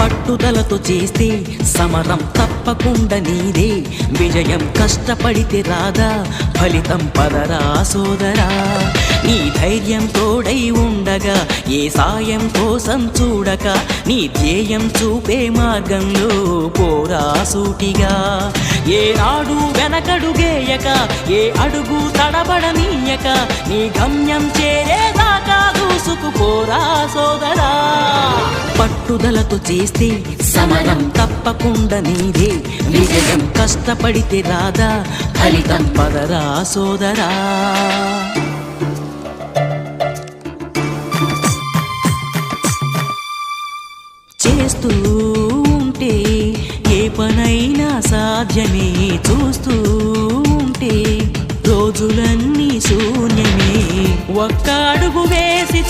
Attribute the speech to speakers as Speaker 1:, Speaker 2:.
Speaker 1: పట్టుదలతో చేస్తే సమరం తప్పకుండా నీదే, విజయం కష్టపడితే రాదా ఫలితం పదరా సోదరా. నీ ధైర్యం తోడై ఉండగా ఏ సాయం కోసం చూడక, నీ ధ్యేయం చూపే మార్గంలో పోరా సూటిగా. ఏనాడు వెనకడుగేయక ఏ అడుగు తడబడనీయక, నీ గమ్యం చేరేదాకా దూసుకుపోరా సోదరా. పట్టుదలతో చేస్తే సమరం తప్పకుండా నీదే, విజయం కష్టపడితే రాదా ఫలితం పదరా సోదరా. చేస్తూ ఉంటే ఏ పనైనా సాధ్యమే, చూస్తూ ఉంటే రోజులన్నీ శూన్యమే. ఒక్క అడుగు వేసి